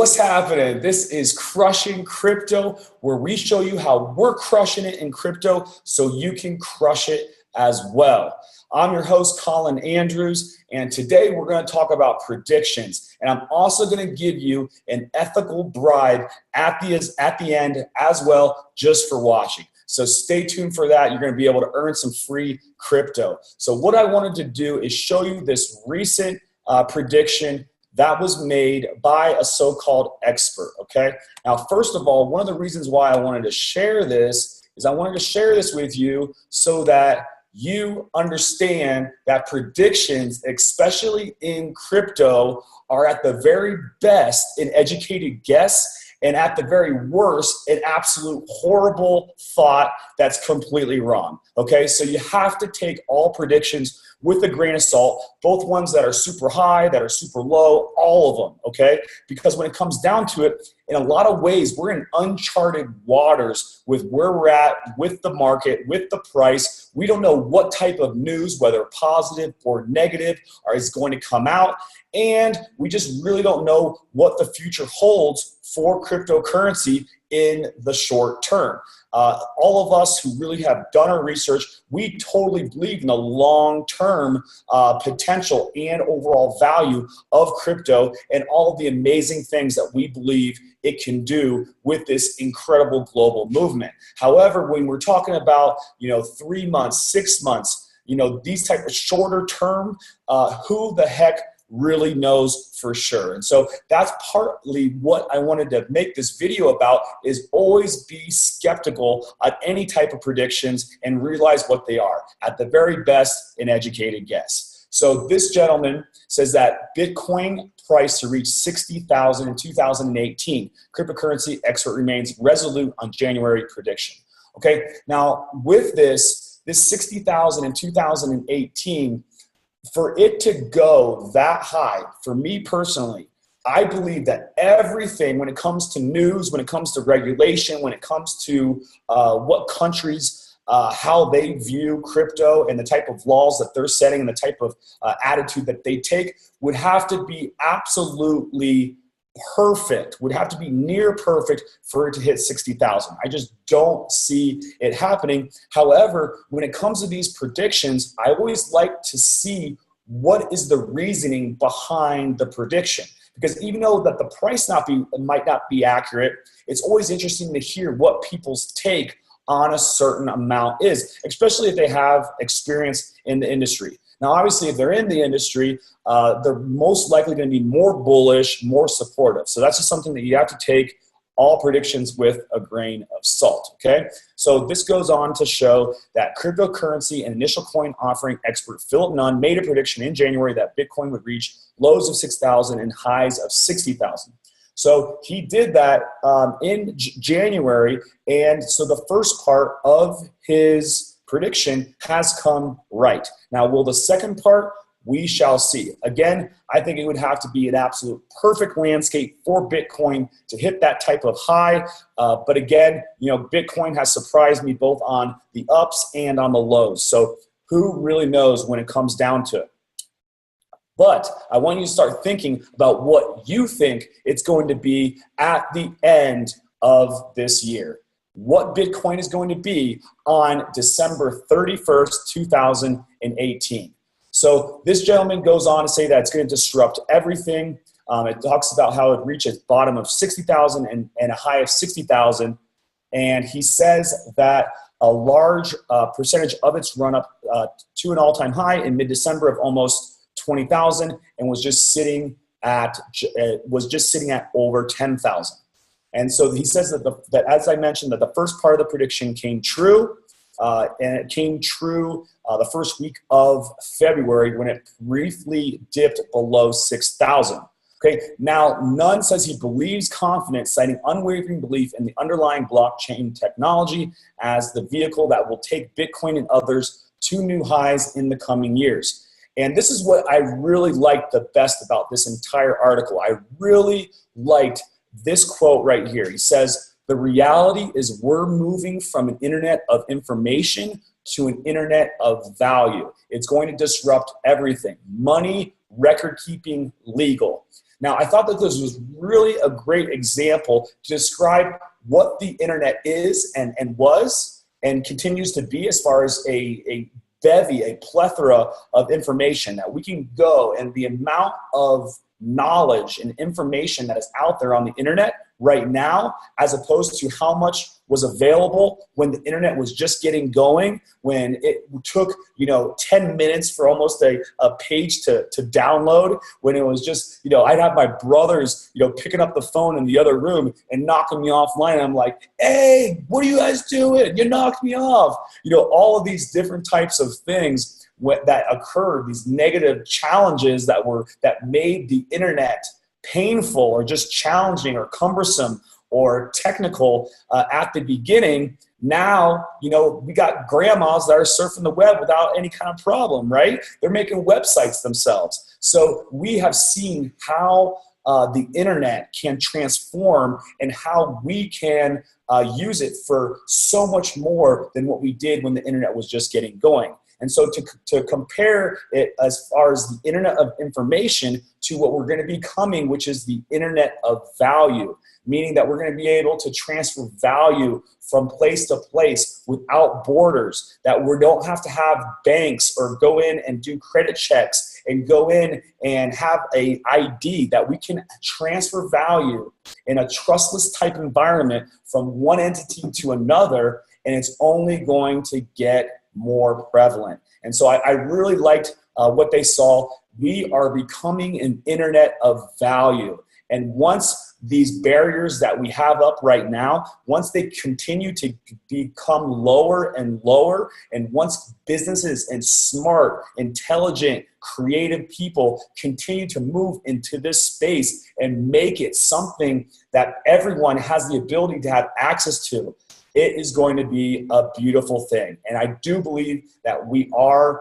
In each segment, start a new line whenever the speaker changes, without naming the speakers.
What's happening? This is Crushing Crypto, where we show you how we're crushing it in crypto so you can crush it as well. I'm your host, Colin Andrews, and today we're going to talk about predictions. And I'm also going to give you an ethical bribe at the end as well, just for watching. So stay tuned for that. You're going to be able to earn some free crypto. So what I wanted to do is show you this recent prediction that was made by a so-called expert, okay? Now, first of all, one of the reasons why I wanted to share this is I wanted to share this with you so that you understand that predictions, especially in crypto, are at the very best an educated guess, and at the very worst, an absolute horrible thought that's completely wrong, okay? So you have to take all predictions with a grain of salt, both ones that are super high, that are super low, all of them, okay? Because when it comes down to it, in a lot of ways, we're in uncharted waters with where we're at, with the market, with the price. We don't know what type of news, whether positive or negative, is going to come out. And we just really don't know what the future holds for cryptocurrency in the short term. All of us who really have done our research, we totally believe in the long-term potential and overall value of crypto and all of the amazing things that we believe it can do with this incredible global movement. However, when we're talking about 3 months, 6 months, these type of shorter term, who the heck really knows for sure? And so that's partly what I wanted to make this video about, is always be skeptical of any type of predictions and realize what they are. At the very best, an educated guess. So this gentleman says that Bitcoin price to reach 60,000 in 2018. Cryptocurrency expert remains resolute on January prediction. Okay, now with this 60,000 in 2018, for it to go that high, for me personally, I believe that everything, when it comes to news, when it comes to regulation, when it comes to what countries, how they view crypto and the type of laws that they're setting and the type of attitude that they take, would have to be absolutely perfect, would have to be near perfect for it to hit 60,000. I just don't see it happening. However, when it comes to these predictions, I always like to see what is the reasoning behind the prediction. Because even though that the price might not be accurate, it's always interesting to hear what people's take on a certain amount is, especially if they have experience in the industry. Now, obviously, if they're in the industry, they're most likely going to be more bullish, more supportive. So that's just something that you have to take all predictions with a grain of salt, okay? So this goes on to show that cryptocurrency and initial coin offering expert Philip Nunn made a prediction in January that Bitcoin would reach lows of 6,000 and highs of 60,000. So he did that in January, and so the first part of his prediction has come right. Now, will the second part? We shall see. Again, I think it would have to be an absolute perfect landscape for Bitcoin to hit that type of high. But again, Bitcoin has surprised me both on the ups and on the lows. So who really knows when it comes down to it? But I want you to start thinking about what you think it's going to be at the end of this year. What Bitcoin is going to be on December 31st, 2018. So this gentleman goes on to say that it's going to disrupt everything. It talks about how it reaches bottom of 60,000 and a high of 60,000. And he says that a large percentage of its run up to an all-time high in mid-December of almost 20,000 and was just sitting at over 10,000. And so he says that as I mentioned, that the first part of the prediction came true, and it came true the first week of February when it briefly dipped below 6,000. Okay, now Nunn says he believes confident, citing unwavering belief in the underlying blockchain technology as the vehicle that will take Bitcoin and others to new highs in the coming years. And this is what I really liked the best about this entire article. I really liked this quote right here. He says, "The reality is we're moving from an internet of information to an internet of value. It's going to disrupt everything: money, record keeping, legal." Now, I thought that this was really a great example to describe what the internet is and was and continues to be as far as a bevy, a plethora of information that we can go, and the amount of knowledge and information that is out there on the internet right now, as opposed to how much was available when the internet was just getting going, when it took 10 minutes for almost a page to download, when it was just, I'd have my brothers, picking up the phone in the other room and knocking me offline. And I'm like, hey, what are you guys doing? You knocked me off. All of these different types of things that occurred, these negative challenges that made the internet painful or just challenging or cumbersome or technical at the beginning. Now, we got grandmas that are surfing the web without any kind of problem, right? They're making websites themselves. So we have seen how the internet can transform and how we can use it for so much more than what we did when the internet was just getting going. And so to compare it as far as the internet of information to what we're going to be becoming, which is the internet of value, meaning that we're going to be able to transfer value from place to place without borders, that we don't have to have banks or go in and do credit checks and go in and have a ID, that we can transfer value in a trustless type environment from one entity to another, and it's only going to get more prevalent. And so I really liked what they saw. We are becoming an internet of value. And once these barriers that we have up right now, once they continue to become lower and lower, and once businesses and smart, intelligent, creative people continue to move into this space and make it something that everyone has the ability to have access to, it is going to be a beautiful thing. And I do believe that we are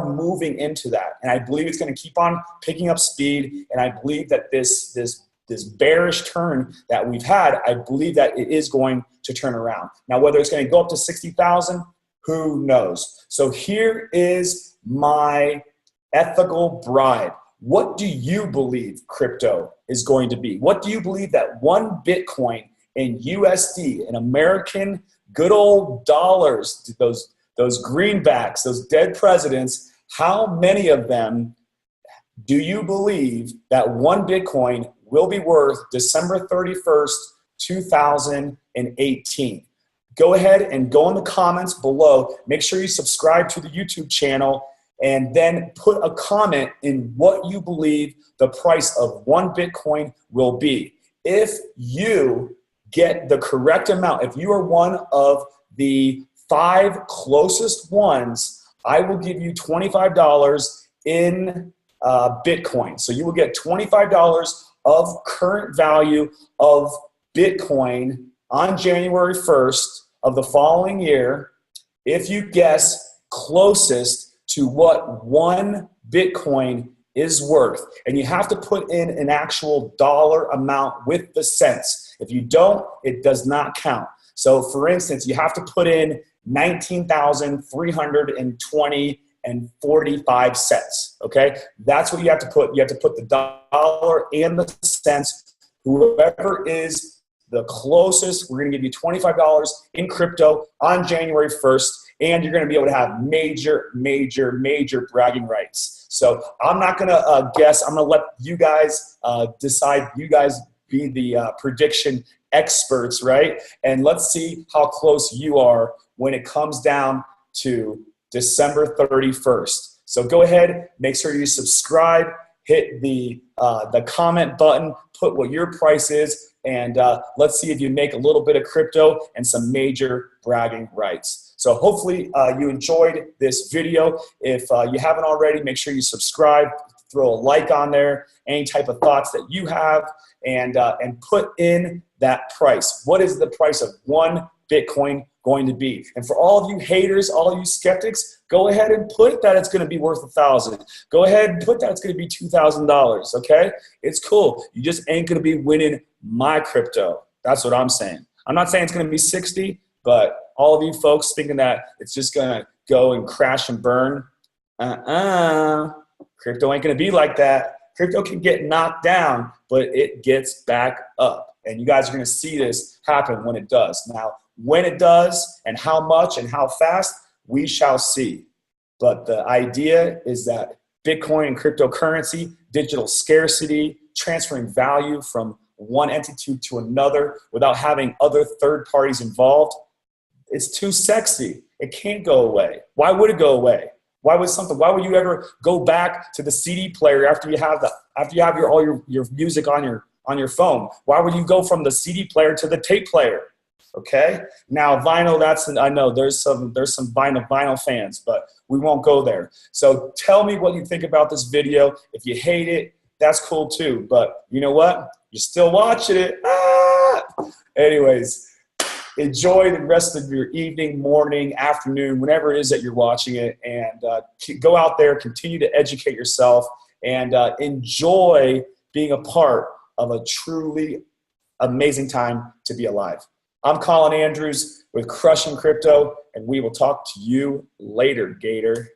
moving into that. And I believe it's going to keep on picking up speed. And I believe that this bearish turn that we've had, I believe that it is going to turn around. Now, whether it's going to go up to 60,000, who knows? So here is my ethical bribe. What do you believe crypto is going to be? What do you believe that one Bitcoin in USD, in American good old dollars, those greenbacks, those dead presidents, how many of them do you believe that one Bitcoin will be worth December 31st, 2018? Go ahead and go in the comments below. Make sure you subscribe to the YouTube channel and then put a comment in what you believe the price of one Bitcoin will be. If you get the correct amount, if you are one of the 5 closest ones, I will give you $25 in Bitcoin. So you will get $25 of current value of Bitcoin on January 1st of the following year if you guess closest to what one Bitcoin is worth. And you have to put in an actual dollar amount with the cents. If you don't, it does not count. So for instance, you have to put in 19,320 and 45 cents. Okay, that's what you have to put. You have to put the dollar and the cents. Whoever is the closest, we're going to give you $25 in crypto on January 1st, and you're going to be able to have major bragging rights. So I'm not going to guess. I'm going to let you guys decide. You guys be the prediction experts, right? And let's see how close you are when it comes down to December 31st. So go ahead, make sure you subscribe, hit the comment button, put what your price is, and let's see if you make a little bit of crypto and some major bragging rights. So hopefully you enjoyed this video. If you haven't already, make sure you subscribe, throw a like on there, any type of thoughts that you have, and put in that price. What is the price of one Bitcoin going to be? And for all of you haters, all of you skeptics, go ahead and put that it's going to be worth $1,000. Go ahead and put that it's going to be $2,000, okay? It's cool. You just ain't going to be winning my crypto. That's what I'm saying. I'm not saying it's going to be 60, but all of you folks thinking that it's just going to go and crash and burn, crypto ain't going to be like that. Crypto can get knocked down, but it gets back up. And you guys are going to see this happen when it does. Now, when it does and how much and how fast, we shall see. But the idea is that Bitcoin and cryptocurrency, digital scarcity, transferring value from one entity to another without having other third parties involved, it's too sexy. It can't go away. Why would it go away? Why would you ever go back to the CD player after you have all your music on your phone? Why would you go from the CD player to the tape player? Okay. Now vinyl, I know there's some vinyl fans, but we won't go there. So tell me what you think about this video. If you hate it, that's cool too. But you know what? You're still watching it. Anyways, enjoy the rest of your evening, morning, afternoon, whenever it is that you're watching it, and go out there, continue to educate yourself, and enjoy being a part of a truly amazing time to be alive. I'm Colin Andrews with Crushing Crypto, and we will talk to you later, Gator.